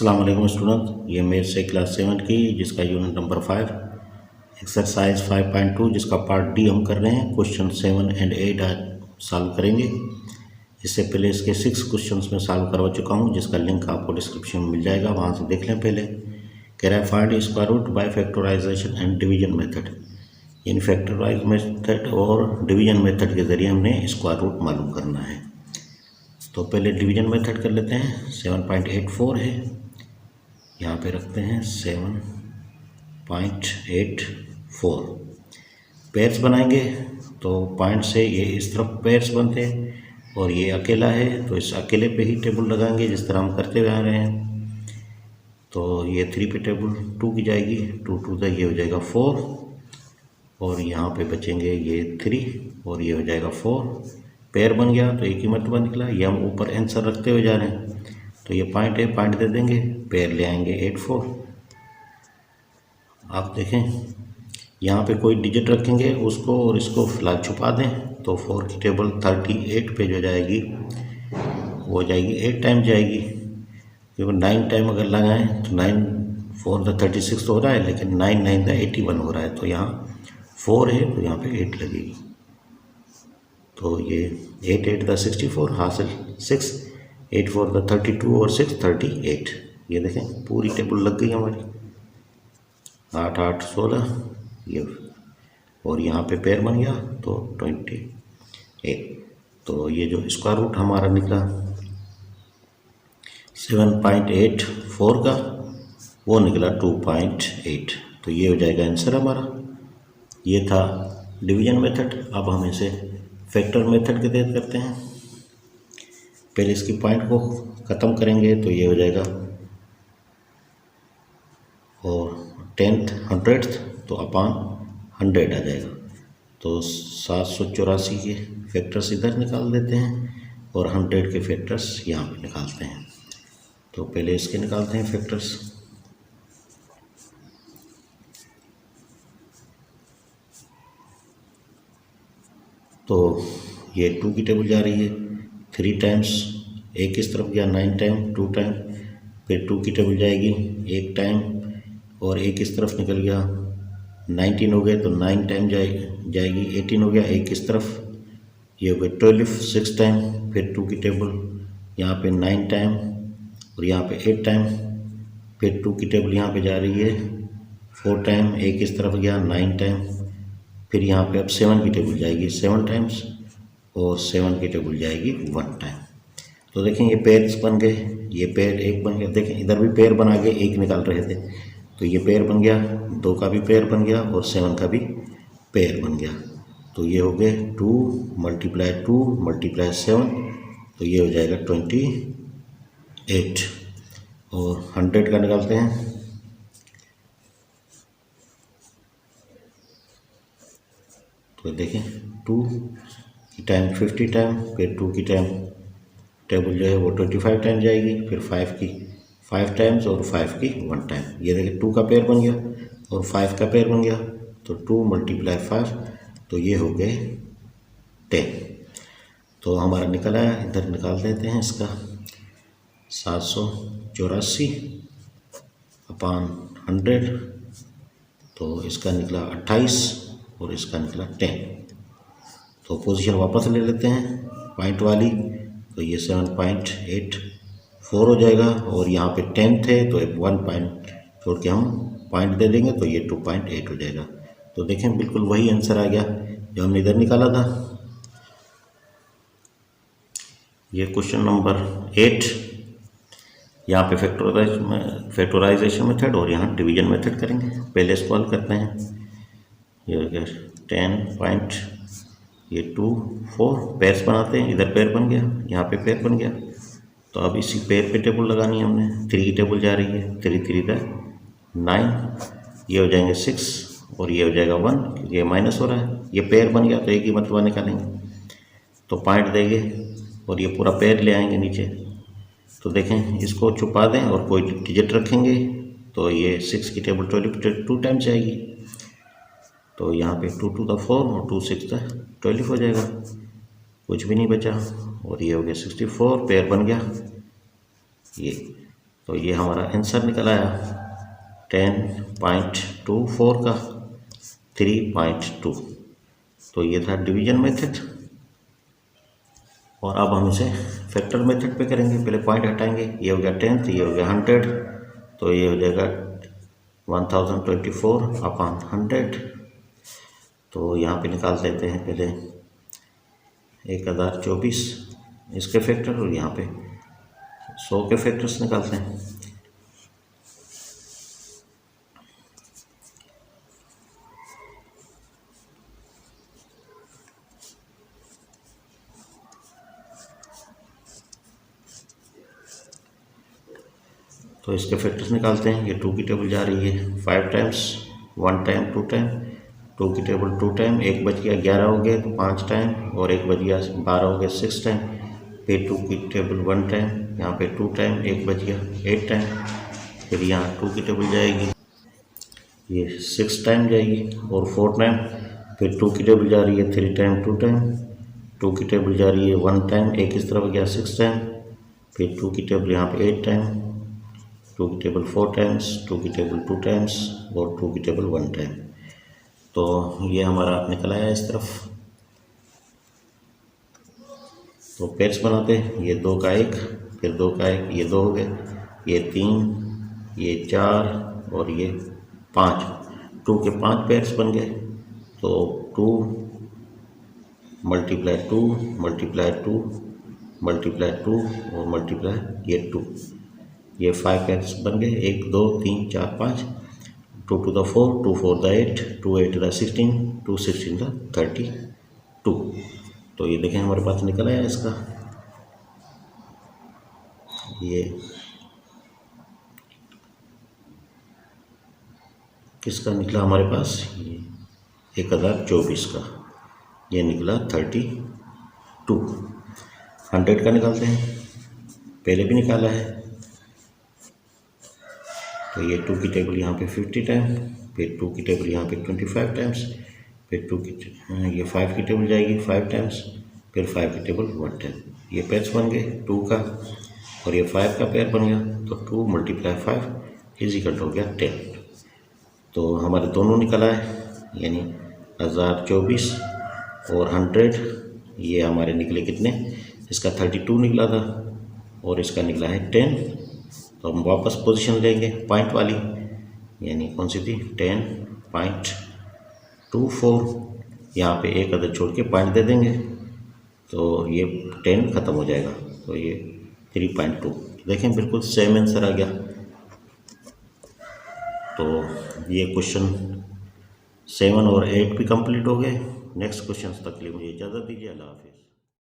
अस्सलाम वालेकुम स्टूडेंट, ये मेरे से क्लास 7 की जिसका यूनिट नंबर 5 एक्सरसाइज 5.2 जिसका पार्ट डी हम कर रहे हैं। क्वेश्चन 7 एंड 8 आज सॉल्व करेंगे। इससे पहले इसके 6 क्वेश्चंस में सॉल्व करवा चुका हूँ, जिसका लिंक आपको डिस्क्रिप्शन में मिल जाएगा, वहाँ से देख लें। पहले कह रहा है find square root by factorisation and division method. In factorise method और डिवीजन मेथड के ज़रिए हमने स्क्वायर रूट मालूम करना है। तो पहले डिवीजन मेथड कर लेते हैं। 7.84 है, यहाँ पे रखते हैं 7.84। पेयर्स बनाएंगे तो पॉइंट से ये इस तरफ पेयर्स बनते हैं और ये अकेला है तो इस अकेले पे ही टेबल लगाएंगे जिस तरह हम करते हुए आ रहे हैं। तो ये 3 पे टेबल 2 की जाएगी, 2 2 का ये हो जाएगा 4 और यहाँ पे बचेंगे ये 3 और ये हो जाएगा 4। पेयर बन गया तो एक ही मरतबा निकला। ये हम ऊपर आंसर रखते हुए जा रहे हैं तो ये पॉइंट है, पॉइंट दे देंगे, पेयर ले आएंगे 8 4। आप देखें यहाँ पे कोई डिजिट रखेंगे उसको और इसको फिलहाल छुपा दें तो 4 की टेबल 38 पे जो जाएगी वो हो जाएगी 8 टाइम जाएगी, क्योंकि 9 टाइम अगर लगाएं तो 9 4 द 36 तो हो रहा है, लेकिन 9 9 द 81 हो रहा है। तो यहाँ 4 है तो यहाँ पे 8 लगेगी। तो ये 8 8 द 64 हासिल 6, 8 4 द 32 और 6 38। ये देखें पूरी टेबल लग गई हमारी। 8 8 16 ये, और यहाँ पे पेयर बन गया तो 28। तो ये जो स्क्वायर रूट हमारा निकला 7.84 का वो निकला 2.8। तो ये हो जाएगा आंसर हमारा। ये था डिवीजन मेथड। अब हम इसे फैक्टर मेथड के तहत करते हैं। पहले इसकी पॉइंट को ख़त्म करेंगे तो ये हो जाएगा और 10th 100th तो अपान 100 आ जाएगा। तो 784 के फैक्टर्स इधर निकाल देते हैं और 100 के फैक्टर्स यहाँ पे निकालते हैं। तो पहले इसके निकालते हैं फैक्टर्स। तो ये 2 की टेबल जा रही है 3 टाइम्स, एक इस तरफ गया 9 टाइम 2 टाइम, फिर 2 की टेबल जाएगी 1 टाइम और एक इस तरफ निकल गया 19 हो गए तो 9 टाइम जाएगी 18 हो गया, एक इस तरफ ये हो गए 12 6 टाइम, फिर 2 की टेबल यहाँ पे 9 टाइम और यहाँ पे 8 टाइम, फिर 2 की टेबल यहाँ पे जा रही है 4 टाइम, एक इस तरफ गया 9 टाइम, फिर यहाँ पे अब 7 की टेबल जाएगी 7 टाइम्स और 7 की टेबल जाएगी 1 टाइम। तो देखें ये पेयर्स बन गए, ये पेयर एक बन गया। देखें इधर भी पेयर बना के एक निकाल रहे थे तो ये पेयर बन गया, 2 का भी पेयर बन गया और 7 का भी पेयर बन गया। तो ये हो गए 2 × 2 × 7 तो ये हो जाएगा 28। और 100 का निकालते हैं तो देखें 2 की टाइम 50 टाइम, फिर 2 की टाइम टेबल जो है वो 25 टाइम जाएगी, फिर 5 की 5 टाइम्स और 5 की 1 टाइम। ये देखिए 2 का पेयर बन गया और 5 का पेयर बन गया तो 2 × 5 तो ये हो गए 10। तो हमारा निकल आया, इधर निकाल देते हैं इसका 784 अपान 100 तो इसका निकला 28 और इसका निकला 10। तो पोजीशन वापस ले लेते हैं पॉइंट वाली, तो ये 7.84 हो जाएगा और यहाँ पे 10 थे तो 1 पॉइंट छोड़ के हम पॉइंट दे देंगे तो ये 2.8 हो जाएगा। तो देखें बिल्कुल वही आंसर आ गया जो हमने इधर निकाला था। ये क्वेश्चन नंबर 8, यहाँ पे फैक्टराइजेशन मेथड और यहाँ डिवीजन मेथड करेंगे। पहले इसको हल करते हैं। ये हो गया 10 ये 2 4 पेयर्स बनाते हैं, इधर पेयर बन गया यहाँ पे पेयर बन गया। तो अब इसी पेयर पे टेबल लगानी है हमने। 3 की टेबल जा रही है 3 3 का 9, ये हो जाएंगे 6 और ये हो जाएगा 1 क्योंकि ये माइनस हो रहा है। ये पेयर बन गया तो एक ही मतवा निकालेंगे तो पॉइंट देंगे और ये पूरा पेयर ले आएंगे नीचे। तो देखें इसको छुपा दें और कोई डिजिट रखेंगे तो ये 6 की टेबल 2 टाइम्स जाएगी। तो यहाँ पे 2 2 द 4 और 2 6 द 12 हो जाएगा, कुछ भी नहीं बचा और ये हो गया 64 पेयर बन गया ये तो ये हमारा आंसर निकल आया 10.24 का 3.2। तो ये था डिवीजन मेथड। और अब हम इसे फैक्टर मेथड पे करेंगे। पहले पॉइंट हटाएंगे, ये हो गया 10, ये हो गया 100, तो ये हो जाएगा 1024/100। तो यहाँ पे निकाल देते हैं पहले 1024 इसके फैक्टर, और यहाँ पे 100 के फैक्टर्स निकालते हैं। तो इसके फैक्टर्स निकालते हैं। ये 2 की टेबल जा रही है 5 टाइम्स, 1 टाइम 2 टाइम, 2 की टेबल 2 टाइम, 1 बच गया 11 हो गए तो 5 टाइम, और 1 बच गया 12 हो गया 6 टाइम। फिर 2 की टेबल 1 टाइम, यहाँ पे 2 टाइम, 1 बच गया 8 टाइम। फिर यहाँ 2 की टेबल जाएगी, ये 6 टाइम जाएगी और 4 टाइम। फिर 2 की टेबल जा रही है 3 टाइम 2 टाइम, 2 की टेबल जा रही है 1 टाइम, 1 इस तरफ गया 6 टाइम। फिर 2 की टेबल यहाँ पे 8 टाइम, 2 की टेबल 4 टाइम्स, 2 की टेबल 2 टाइम्स और 2 की टेबल 1 टाइम। तो ये हमारा निकल आया इस तरफ। तो पेयर्स बनाते हैं, ये 2 का 1, फिर 2 का 1, ये 2 हो गए, ये 3, ये 4 और ये 5। 2 के 5 पेयर्स बन गए। तो 2 मल्टीप्लाई 2 मल्टीप्लाई 2 मल्टीप्लाई 2 और मल्टीप्लाई ये 2, ये 5 पेयर्स बन गए। 1 2 3 4 5, 2 to the 4, 2 4 the 8, 2 8 the 16, 2 16 the 32। तो ये देखें हमारे पास निकल आया इसका। ये किसका निकला हमारे पास, ये 1024 का, ये निकला 32। 100 का निकालते हैं, पहले भी निकाला है। तो ये 2 की टेबल यहाँ पे 50 टाइम, फिर 2 की टेबल यहाँ पे 25 टाइम्स, फिर 2 की ये 5 की टेबल जाएगी 5 टाइम्स, फिर 5 की टेबल 1 टाइम। ये पेयर्स बन गए 2 का, और ये 5 का पेयर बन गया। तो 2 मल्टीप्लाई 5 इजिकल हो गया 10। तो हमारे दोनों निकल आए, यानी 1024 और 100। ये हमारे निकले कितने, इसका 32 निकला था और इसका निकला है 10। तो हम वापस पोजीशन लेंगे पॉइंट वाली, यानी कौन सी थी 10.24। यहाँ पे एक अदद छोड़ के पॉइंट दे देंगे तो ये 10 ख़त्म हो जाएगा। तो ये 3.2, देखें बिल्कुल सेम आंसर आ गया। तो ये क्वेश्चन 7 और 8 भी कंप्लीट हो गए। नेक्स्ट क्वेश्चन तक के लिए मुझे इजाज़त दीजिए। अल्लाह हाफिज़।